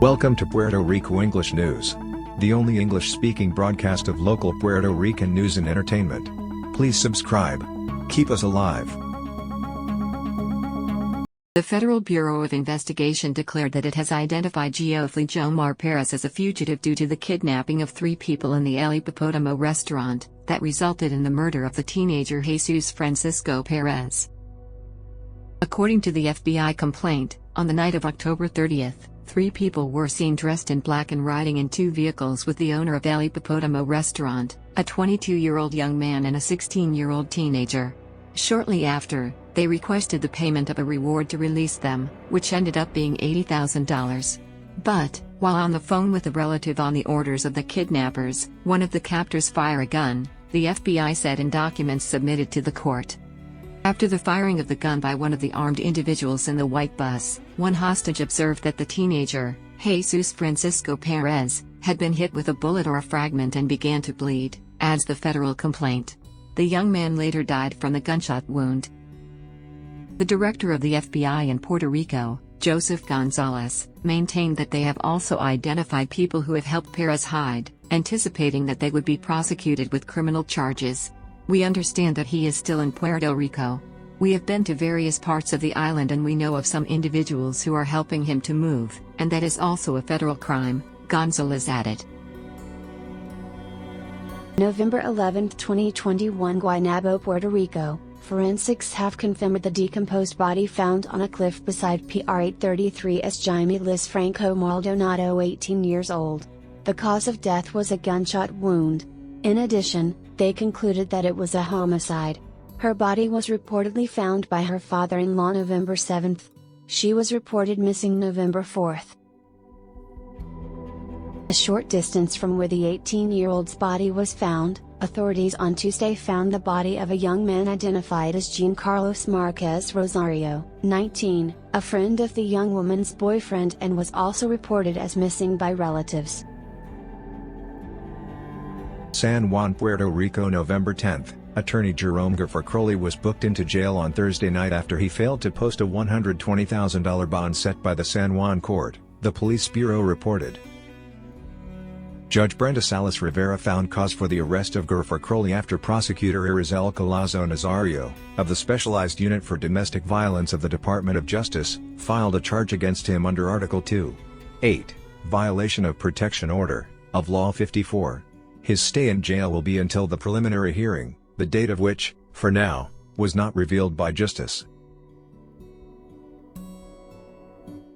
Welcome to Puerto Rico English News, the only English-speaking broadcast of local Puerto Rican news and entertainment. Please subscribe. Keep us alive. The Federal Bureau of Investigation declared that it has identified Jomar Perez as a fugitive due to the kidnapping of 3 people in the Hippatimo Restaurant that resulted in the murder of the teenager Jesus Francisco Perez. According to the FBI complaint, on the night of October 30th, 3 people were seen dressed in black and riding in 2 vehicles with the owner of El Hippatimo Restaurant, a 22-year-old young man and a 16-year-old teenager. Shortly after, they requested the payment of a reward to release them, which ended up being $80,000. But, while on the phone with a relative on the orders of the kidnappers, one of the captors fired a gun, the FBI said in documents submitted to the court. After the firing of the gun by one of the armed individuals in the white bus, one hostage observed that the teenager, Jesus Francisco Perez, had been hit with a bullet or a fragment and began to bleed, adds the federal complaint. The young man later died from the gunshot wound. The director of the FBI in Puerto Rico, Joseph Gonzalez, maintained that they have also identified people who have helped Perez hide, anticipating that they would be prosecuted with criminal charges. We understand that he is still in Puerto Rico. We have been to various parts of the island and we know of some individuals who are helping him to move, and that is also a federal crime, Gonzalez added. November 11, 2021, Guaynabo, Puerto Rico. Forensics have confirmed the decomposed body found on a cliff beside PR 833 as Jaime Liz Franco Maldonado, 18 years old. The cause of death was a gunshot wound. In addition, they concluded that it was a homicide. Her body was reportedly found by her father-in-law November 7th. She was reported missing November 4th. A short distance from where the 18-year-old's body was found, authorities on Tuesday found the body of a young man identified as Jean Carlos Marquez Rosario, 19, a friend of the young woman's boyfriend, and was also reported as missing by relatives. San Juan, Puerto Rico, November 10th. Attorney Jerome Garfer Croley was booked into jail on Thursday night after he failed to post a $120,000 bond set by the San Juan court, the police bureau reported. Judge Brenda Salas Rivera found cause for the arrest of Garfer Croley after prosecutor Irizel Colazo Nazario, of the Specialized Unit for Domestic Violence of the Department of Justice, filed a charge against him under Article 2.8, violation of protection order, of Law 54. His stay in jail will be until the preliminary hearing, the date of which, for now, was not revealed by Justice.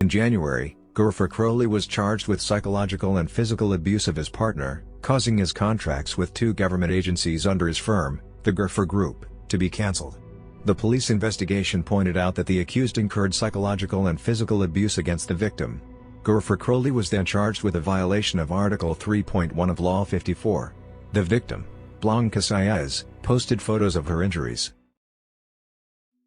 In January, Garfer Croley was charged with psychological and physical abuse of his partner, causing his contracts with 2 government agencies under his firm, the Garfer Group, to be cancelled. The police investigation pointed out that the accused incurred psychological and physical abuse against the victim. Garfer Croley was then charged with a violation of Article 3.1 of Law 54. The victim, Blanca Saez, posted photos of her injuries.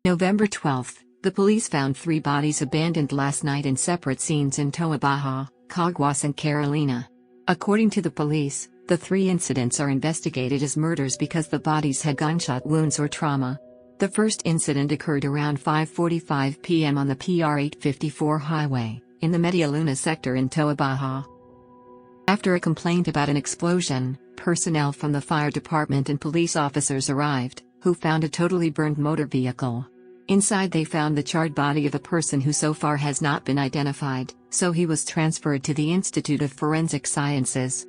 November 12th, the police found 3 bodies abandoned last night in separate scenes in Toa Baja, Caguas and Carolina. According to the police, the 3 incidents are investigated as murders because the bodies had gunshot wounds or trauma. The first incident occurred around 5:45 p.m. on the PR 854 highway, in the Media Luna sector in Toa Baja. After a complaint about an explosion, personnel from the fire department and police officers arrived, who found a totally burned motor vehicle. Inside they found the charred body of a person who so far has not been identified, so he was transferred to the Institute of Forensic Sciences.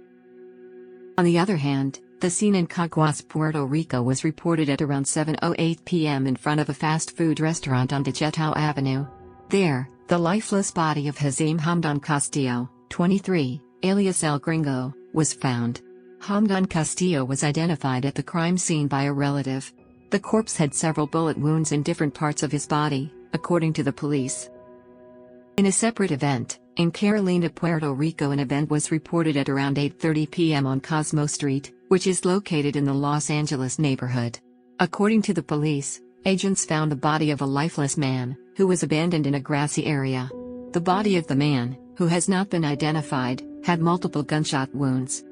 On the other hand, the scene in Caguas, Puerto Rico was reported at around 7:08 p.m. in front of a fast food restaurant on Dejetau Avenue. There, the lifeless body of Hazim Hamdan Castillo, 23, alias El Gringo, was found. Hamdan Castillo was identified at the crime scene by a relative. The corpse had several bullet wounds in different parts of his body, according to the police. In a separate event, in Carolina, Puerto Rico, an event was reported at around 8:30 p.m. on Cosmo Street, which is located in the Los Angeles neighborhood. According to the police, agents found the body of a lifeless man, who was abandoned in a grassy area. The body of the man, who has not been identified, had multiple gunshot wounds.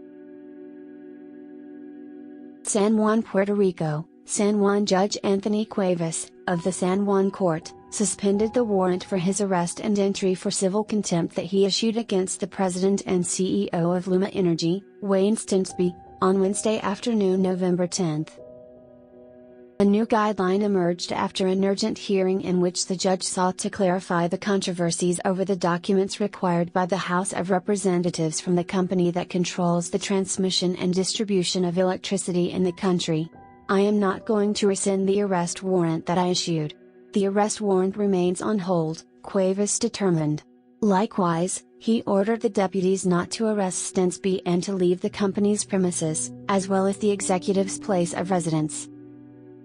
San Juan, Puerto Rico. San Juan Judge Anthony Cuevas, of the San Juan Court, suspended the warrant for his arrest and entry for civil contempt that he issued against the president and CEO of LUMa Energy, Wayne Stensby, on Wednesday afternoon, November 10. A new guideline emerged after an urgent hearing in which the judge sought to clarify the controversies over the documents required by the House of Representatives from the company that controls the transmission and distribution of electricity in the country. "I am not going to rescind the arrest warrant that I issued. The arrest warrant remains on hold," Cuevas determined. Likewise, he ordered the deputies not to arrest Stensby and to leave the company's premises, as well as the executive's place of residence.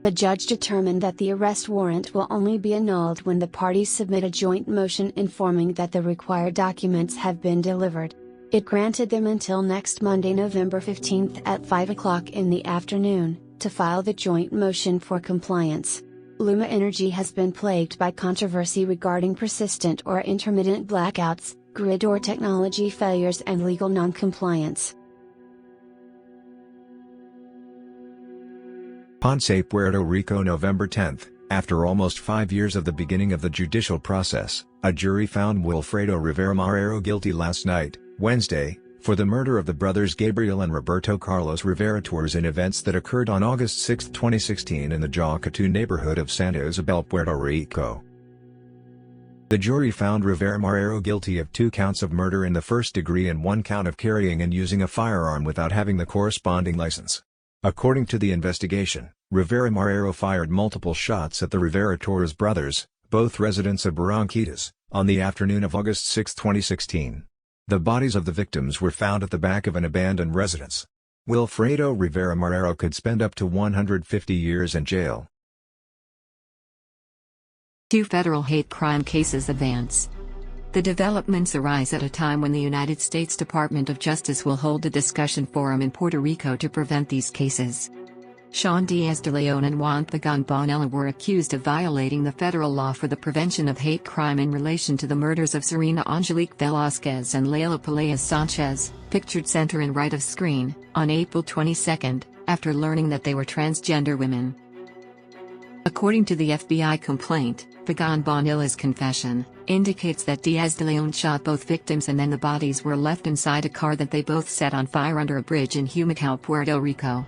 The judge determined that the arrest warrant will only be annulled when the parties submit a joint motion informing that the required documents have been delivered. It granted them until next Monday, November 15 at 5 o'clock in the afternoon, to file the joint motion for compliance. LUMa Energy has been plagued by controversy regarding persistent or intermittent blackouts, grid or technology failures and legal non-compliance. Ponce, Puerto Rico, November 10. After almost 5 years of the beginning of the judicial process, a jury found Wilfredo Rivera Mirrero guilty last night, Wednesday, for the murder of the brothers Gabriel and Roberto Carlos Rivera Torres in events that occurred on August 6, 2016 in the Jacatu neighborhood of Santa Isabel, Puerto Rico. The jury found Rivera Mirrero guilty of 2 counts of murder in the first degree and 1 count of carrying and using a firearm without having the corresponding license. According to the investigation, Rivera Mirrero fired multiple shots at the Rivera Torres brothers, both residents of Barranquitas, on the afternoon of August 6, 2016. The bodies of the victims were found at the back of an abandoned residence. Wilfredo Rivera Mirrero could spend up to 150 years in jail. 2 federal hate crime cases advance. The developments arise at a time when the United States Department of Justice will hold a discussion forum in Puerto Rico to prevent these cases. Sean Diaz de Leon and Juan Pagan Bonilla were accused of violating the federal law for the prevention of hate crime in relation to the murders of Serena Angelique Velázquez and Leila Peleas Sanchez, pictured center and right of screen, on April 22, after learning that they were transgender women. According to the FBI complaint, Pagan Bonilla's confession indicates that Diaz de Leon shot both victims and then the bodies were left inside a car that they both set on fire under a bridge in Humacao, Puerto Rico.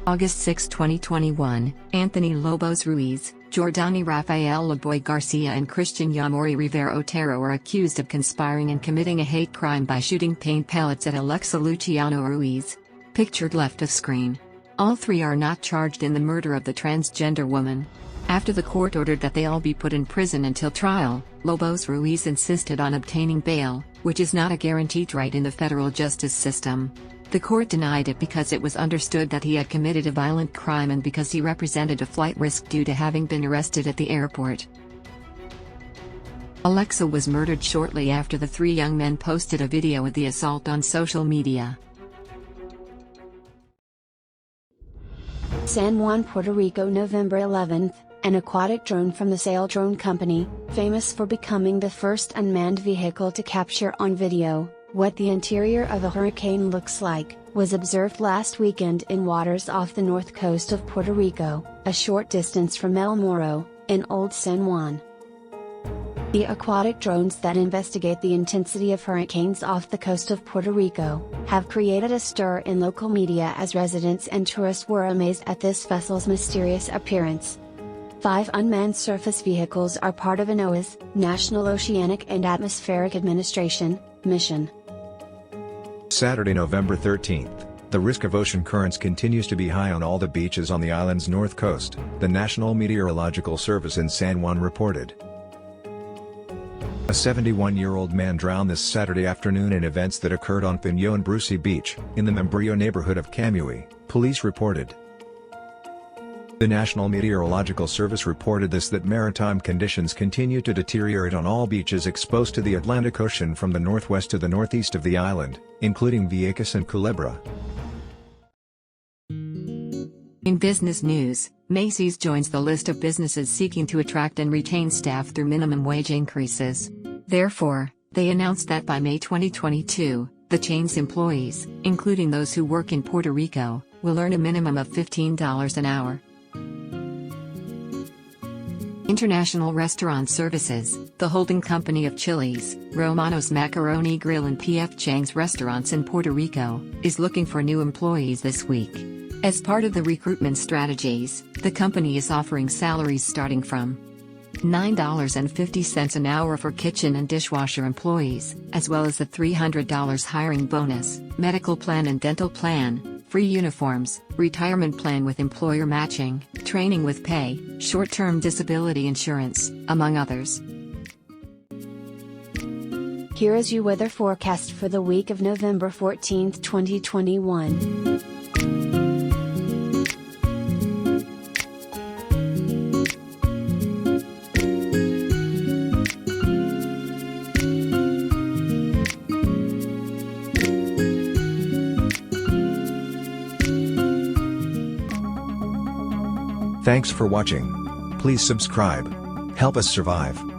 August 6, 2021, Anthony Lobos Ruiz, Jordani Rafael Laboy Garcia and Christian Yamori Rivera Otero are accused of conspiring and committing a hate crime by shooting paint pellets at Alexa Luciano Ruiz, pictured left of screen. All 3 are not charged in the murder of the transgender woman. After the court ordered that they all be put in prison until trial, Lobos Ruiz insisted on obtaining bail, which is not a guaranteed right in the federal justice system. The court denied it because it was understood that he had committed a violent crime and because he represented a flight risk due to having been arrested at the airport. Alexa was murdered shortly after the 3 young men posted a video of the assault on social media. San Juan, Puerto Rico, November 11, an aquatic drone from the Sail Drone Company, famous for becoming the first unmanned vehicle to capture on video what the interior of a hurricane looks like, was observed last weekend in waters off the north coast of Puerto Rico, a short distance from El Morro, in Old San Juan. The aquatic drones that investigate the intensity of hurricanes off the coast of Puerto Rico have created a stir in local media as residents and tourists were amazed at this vessel's mysterious appearance. 5 unmanned surface vehicles are part of NOAA's National Oceanic and Atmospheric Administration mission. Saturday, November 13. The risk of ocean currents continues to be high on all the beaches on the island's north coast, the National Meteorological Service in San Juan reported. A 71-year-old man drowned this Saturday afternoon in events that occurred on Piñón Brucey Beach, in the Membrillo neighborhood of Camuy, police reported. The National Meteorological Service reported that maritime conditions continue to deteriorate on all beaches exposed to the Atlantic Ocean from the northwest to the northeast of the island, including Vieques and Culebra. In business news, Macy's joins the list of businesses seeking to attract and retain staff through minimum wage increases. Therefore, they announced that by May 2022, the chain's employees, including those who work in Puerto Rico, will earn a minimum of $15 an hour. International Restaurant Services, the holding company of Chili's, Romano's Macaroni Grill and P.F. Chang's restaurants in Puerto Rico, is looking for new employees this week. As part of the recruitment strategies, the company is offering salaries starting from $9.50 an hour for kitchen and dishwasher employees, as well as a $300 hiring bonus, medical plan and dental plan, free uniforms, retirement plan with employer matching, training with pay, short-term disability insurance, among others. Here is your weather forecast for the week of November 14, 2021. Thanks for watching. Please subscribe. Help us survive.